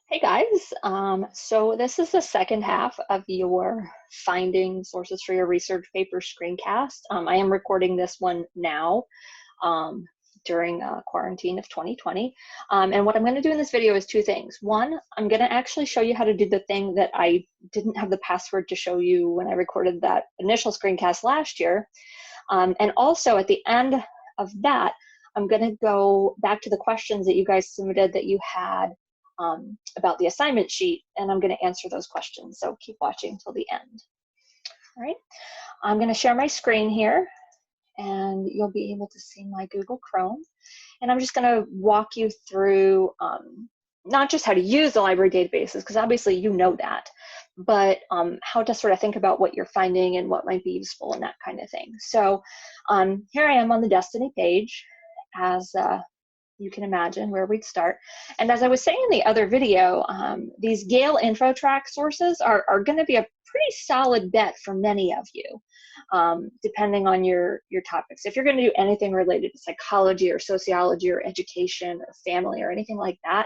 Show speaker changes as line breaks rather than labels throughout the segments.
Hey guys, so this is the second half of your finding sources for your research paper screencast. I am recording this one now um, during quarantine of 2020. And what I'm going to do in this video is two things. One, I'm going to actually show you how to do the thing that I didn't have the password to show you when I recorded that initial screencast last year. And also at the end of that, I'm going to go back to the questions that you guys submitted that you had about the assignment sheet, and I'm going to answer those questions. So keep watching until the end. All right, I'm going to share my screen here, and you'll be able to see my Google Chrome. And I'm just going to walk you through not just how to use the library databases, because obviously you know that, but how to sort of think about what you're finding and what might be useful and that kind of thing. So here I am on the Destiny page, as you can imagine where we'd start. And as I was saying in the other video, these Gale InfoTrack sources are going to be a pretty solid bet for many of you, depending on your topics. If you're going to do anything related to psychology or sociology or education or family or anything like that,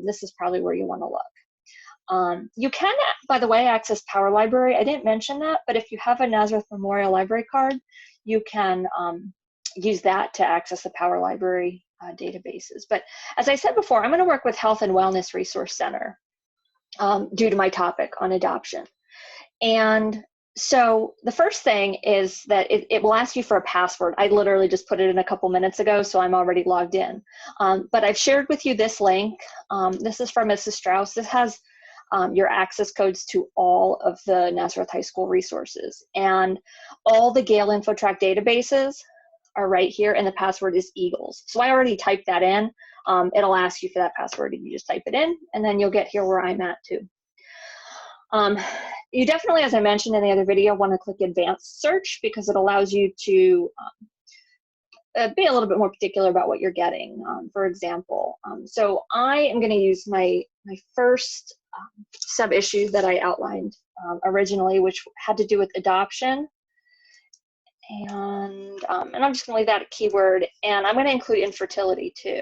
this is probably where you want to look. You can, by the way, access Power Library. I didn't mention that, but if you have a Nazareth Memorial Library card, you can use that to access the Power Library databases. But as I said before, I'm going to work with Health and Wellness Resource Center due to my topic on adoption. And so the first thing is that it will ask you for a password. I literally just put it in a couple minutes ago, so I'm already logged in. But I've shared with you this link. This is from Mrs. Strauss. This has your access codes to all of the Nazareth High School resources. And all the Gale InfoTrack databases are right here, and the password is Eagles. So I already typed that in. It'll ask you for that password, and you just type it in, and then you'll get here where I'm at too. You definitely, as I mentioned in the other video, want to click Advanced Search because it allows you to be a little bit more particular about what you're getting. For example, so I am going to use my first sub-issue that I outlined originally, which had to do with adoption. And I'm just going to leave that a keyword, and I'm going to include infertility too,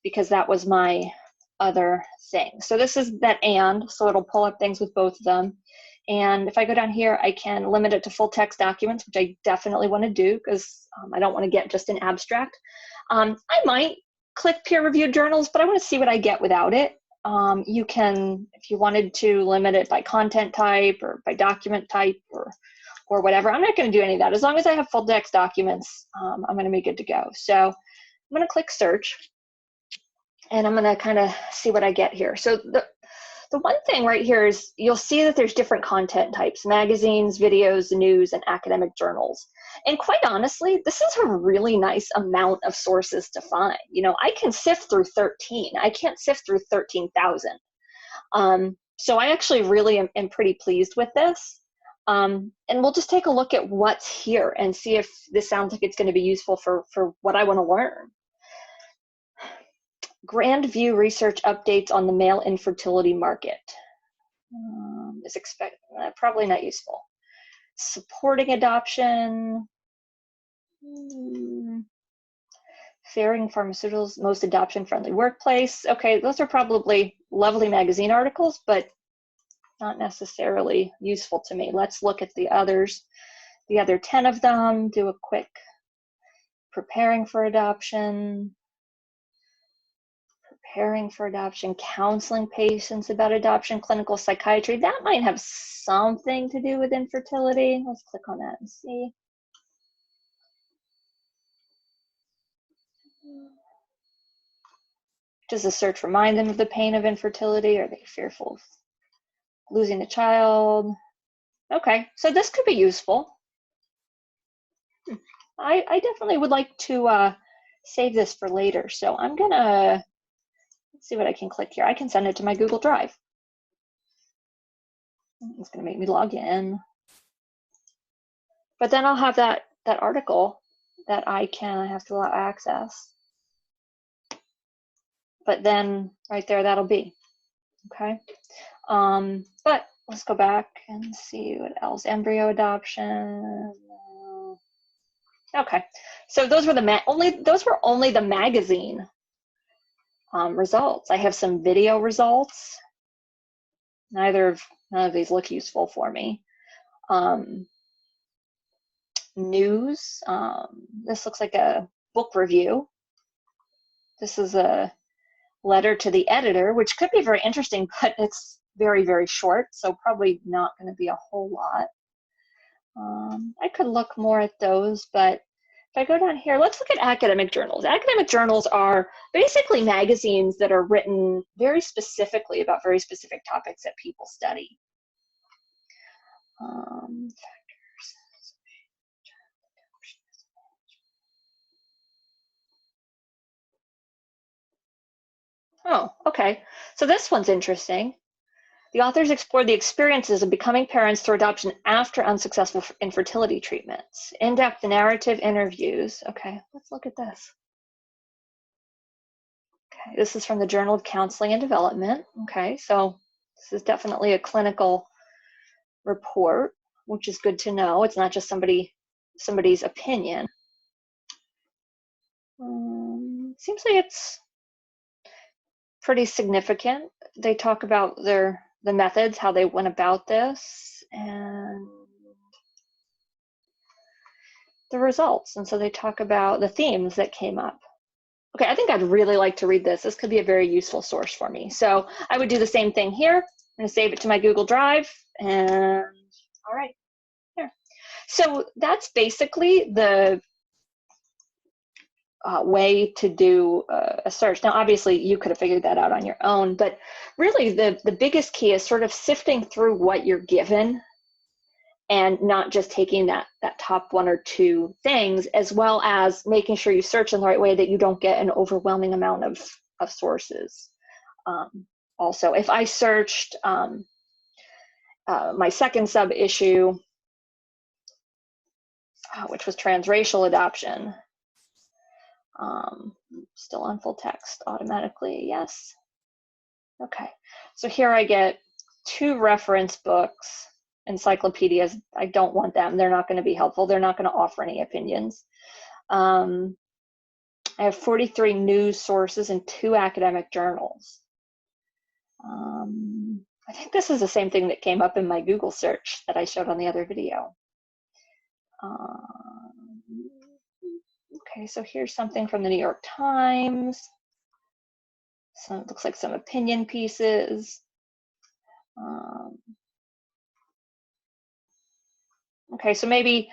because that was my other thing. So this is that and, so it'll pull up things with both of them. And if I go down here, I can limit it to full text documents, which I definitely want to do because I don't want to get just an abstract. I might click peer-reviewed journals, but I want to see what I get without it. You can, if you wanted to, limit it by content type or by document type or whatever. I'm not going to do any of that. As long as I have full text documents, I'm going to be good to go. So I'm going to click search, and I'm going to kind of see what I get here. So the one thing right here is you'll see that there's different content types: magazines, videos, news, and academic journals. And quite honestly, this is a really nice amount of sources to find. You know, I can sift through 13. I can't sift through 13,000. So I actually really am pretty pleased with this. And we'll just take a look at what's here and see if this sounds like it's going to be useful for what I want to learn. Grand View research updates on the male infertility market is probably not useful. Supporting adoption. Fairing Pharmaceuticals most adoption-friendly workplace. Okay, those are probably lovely magazine articles, but not necessarily useful to me. Let's look at the others. The other 10 of them, do a quick preparing for adoption, counseling patients about adoption, clinical psychiatry. That might have something to do with infertility. Let's click on that and see. Does the search remind them of the pain of infertility? Are they fearful of losing a child? Okay, so this could be useful. I definitely would like to save this for later. So I'm gonna, let's see what I can click here. I can send it to my Google Drive. It's gonna make me log in. But then I'll have that article that I have to allow access. But then right there, that'll be, okay? But let's go back and see what else. Embryo adoption. Okay, so those were only the magazine results. I have some video results. None of these look useful for me. News. This looks like a book review. This is a letter to the editor, which could be very interesting, but it's very, very short, so probably not going to be a whole lot. I could look more at those, but if I go down here, let's look at academic journals. Academic journals are basically magazines that are written very specifically about very specific topics that people study. Oh, okay. So this one's interesting. The authors explored the experiences of becoming parents through adoption after unsuccessful infertility treatments. In-depth narrative interviews. Okay, let's look at this. Okay, this is from the Journal of Counseling and Development. Okay, so this is definitely a clinical report, which is good to know. It's not just somebody's opinion. Seems like it's pretty significant. They talk about the methods, how they went about this, and the results. And so they talk about the themes that came up. Okay, I think I'd really like to read this. This could be a very useful source for me. So I would do the same thing here. I'm going to save it to my Google Drive, and all right, here. So that's basically the way to do a search. Now, obviously, you could have figured that out on your own, but really the biggest key is sort of sifting through what you're given and not just taking that top one or two things, as well as making sure you search in the right way that you don't get an overwhelming amount of sources. Also, if I searched my second sub-issue, which was transracial adoption, still on full text automatically, yes. Okay, so here I get 2 reference books, encyclopedias. I don't want them. They're not going to be helpful. They're not going to offer any opinions. I have 43 news sources and 2 academic journals. I think this is the same thing that came up in my Google search that I showed on the other video. Okay, so here's something from the New York Times. So it looks like some opinion pieces. Okay, so maybe,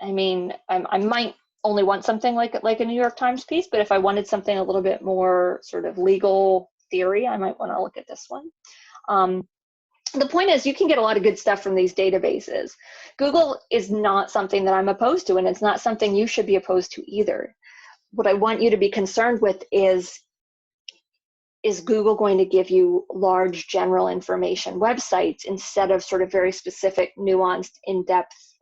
I mean, I might only want something like a New York Times piece, but if I wanted something a little bit more sort of legal theory, I might want to look at this one. The point is, you can get a lot of good stuff from these databases. Google is not something that I'm opposed to, and it's not something you should be opposed to either. What I want you to be concerned with is Google going to give you large general information websites instead of sort of very specific, nuanced, in-depth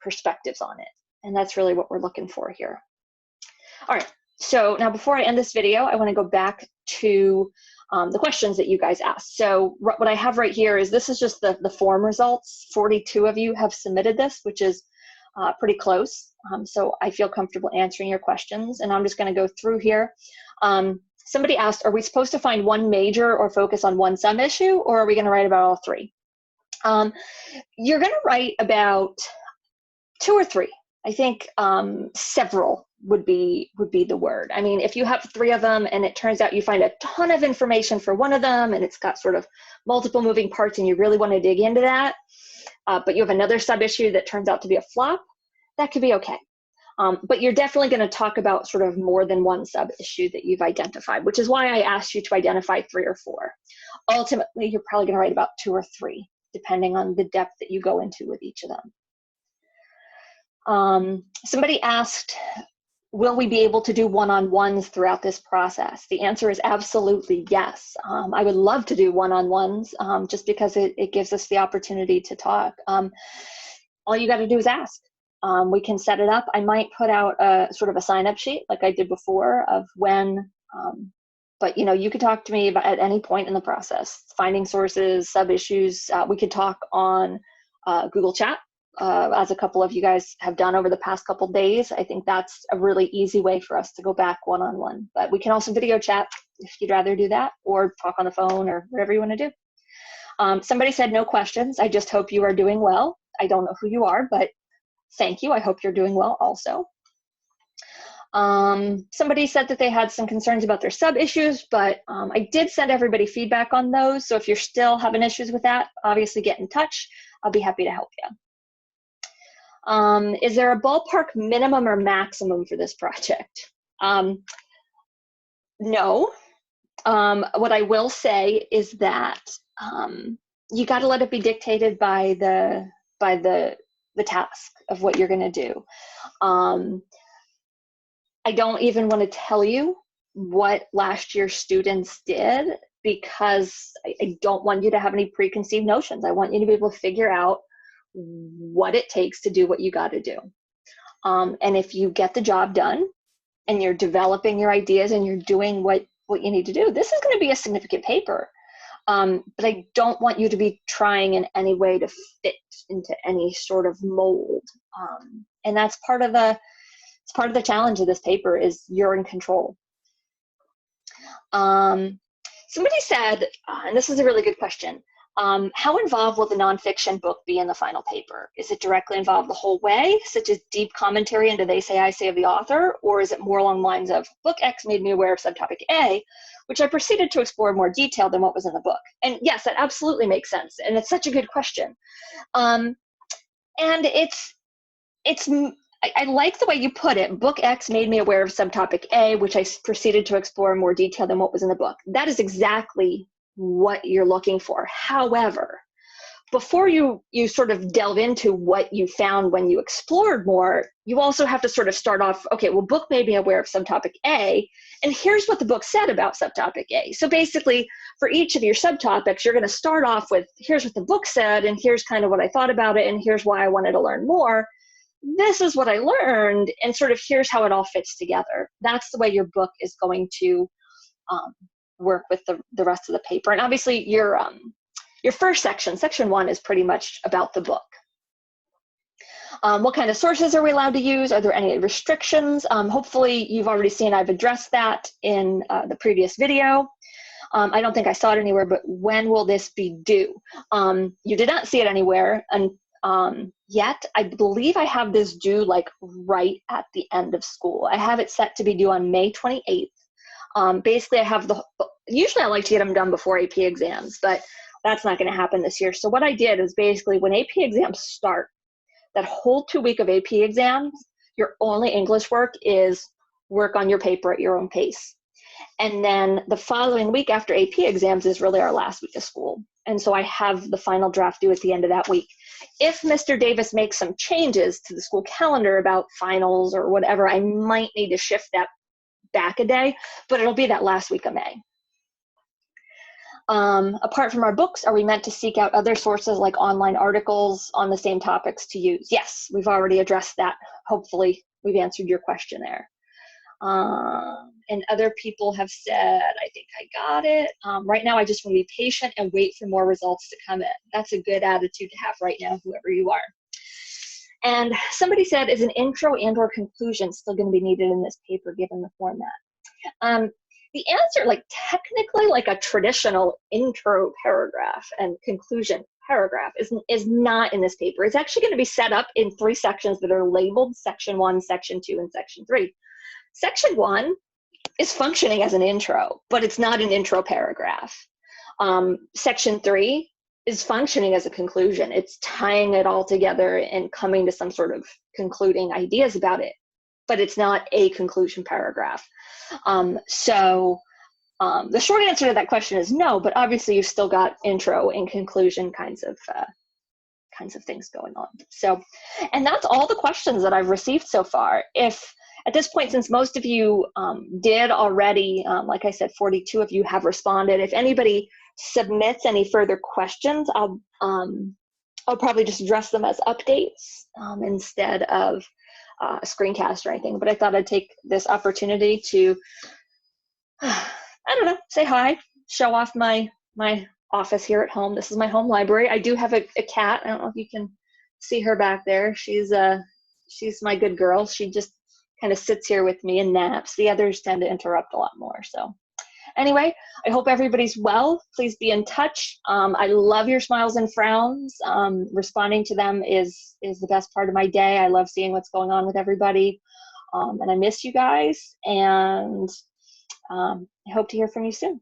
perspectives on it? And that's really what we're looking for here. All right, so now before I end this video, I want to go back to the questions that you guys asked. So what I have right here is, this is just the form results. 42 of you have submitted this, which is pretty close. So I feel comfortable answering your questions, and I'm just going to go through here. Somebody asked, are we supposed to find one major or focus on one sub-issue, or are we going to write about all 3? You're going to write about 2 or 3. I think several would be the word. I mean, if you have 3 of them and it turns out you find a ton of information for one of them and it's got sort of multiple moving parts and you really want to dig into that, but you have another sub-issue that turns out to be a flop, that could be okay. But you're definitely going to talk about sort of more than one sub-issue that you've identified, which is why I asked you to identify 3 or 4. Ultimately, you're probably going to write about 2 or 3, depending on the depth that you go into with each of them. Somebody asked, will we be able to do one-on-ones throughout this process? The answer is absolutely yes. I would love to do one-on-ones just because it gives us the opportunity to talk. All you got to do is ask. We can set it up. I might put out a sort of a sign-up sheet like I did before of when, but you could talk to me about at any point in the process, finding sources, sub-issues. We could talk on Google Chat. as a couple of you guys have done over the past couple days. I think that's a really easy way for us to go back one-on-one. But we can also video chat if you'd rather do that, or talk on the phone, or whatever you want to do. Somebody said no questions. I just hope you are doing well. I don't know who you are, but thank you. I hope you're doing well also. Somebody said that they had some concerns about their sub issues, but I did send everybody feedback on those. So if you're still having issues with that, obviously get in touch. I'll be happy to help you. Is there a ballpark minimum or maximum for this project? No. What I will say is that you got to let it be dictated by the task of what you're going to do. I don't even want to tell you what last year's students did, because I don't want you to have any preconceived notions. I want you to be able to figure out what it takes to do what you got to do. And if you get the job done and you're developing your ideas and you're doing what you need to do, this is going to be a significant paper. But I don't want you to be trying in any way to fit into any sort of mold. And that's part of the challenge of this paper, is you're in control. Somebody said, and this is a really good question, how involved will the nonfiction book be in the final paper? Is it directly involved the whole way, such as deep commentary into they say, I say of the author, or is it more along the lines of book X made me aware of subtopic A, which I proceeded to explore in more detail than what was in the book? And yes, that absolutely makes sense. And it's such a good question. And I like the way you put it. Book X made me aware of subtopic A, which I proceeded to explore in more detail than what was in the book. That is exactly what you're looking for. However, before you sort of delve into what you found when you explored more, you also have to sort of start off, okay, well, book made me aware of subtopic A, and here's what the book said about subtopic A. So basically, for each of your subtopics, you're going to start off with, here's what the book said, and here's kind of what I thought about it, and here's why I wanted to learn more. This is what I learned, and sort of here's how it all fits together. That's the way your book is going to work with the rest of the paper. And obviously your first section 1, is pretty much about the book. What kind of sources are we allowed to use? Are there any restrictions? Hopefully you've already seen I've addressed that in the previous video. I don't think I saw it anywhere, but when will this be due? You did not see it anywhere yet. I believe I have this due like right at the end of school. I have it set to be due on May 28th. Basically, I have usually I like to get them done before AP exams, but that's not going to happen this year. So what I did is basically when AP exams start, that whole 2 week of AP exams, your only English work is work on your paper at your own pace. And then the following week after AP exams is really our last week of school. And so I have the final draft due at the end of that week. If Mr. Davis makes some changes to the school calendar about finals or whatever, I might need to shift that back a day, but it'll be that last week of May. Apart from our books, are we meant to seek out other sources like online articles on the same topics to use? Yes, we've already addressed that. Hopefully we've answered your question there. And other people have said, I think I got it. Right now, I just want to be patient and wait for more results to come in. That's a good attitude to have right now, whoever you are. And somebody said, is an intro and or conclusion still going to be needed in this paper given the format? The answer, like technically, like a traditional intro paragraph and conclusion paragraph is not in this paper. It's actually going to be set up in 3 sections that are labeled section 1, section 2, and section 3. Section 1 is functioning as an intro, but it's not an intro paragraph. Section 3 is functioning as a conclusion. It's tying it all together and coming to some sort of concluding ideas about it, but it's not a conclusion paragraph. So the short answer to that question is no, but obviously you've still got intro and conclusion kinds of things going on. So, and that's all the questions that I've received so far. If at this point, since most of you did already, like I said, 42 of you have responded. If anybody submits any further questions, I'll probably just address them as updates instead of a screencast or anything. But I thought I'd take this opportunity to, I don't know, say hi, show off my office here at home. This is my home library. I do have a cat. I don't know if you can see her back there. She's my good girl. She just kind of sits here with me and naps. The others tend to interrupt a lot more. So anyway, I hope everybody's well. Please be in touch. I love your smiles and frowns. Responding to them is the best part of my day. I love seeing what's going on with everybody. And I miss you guys. And I hope to hear from you soon.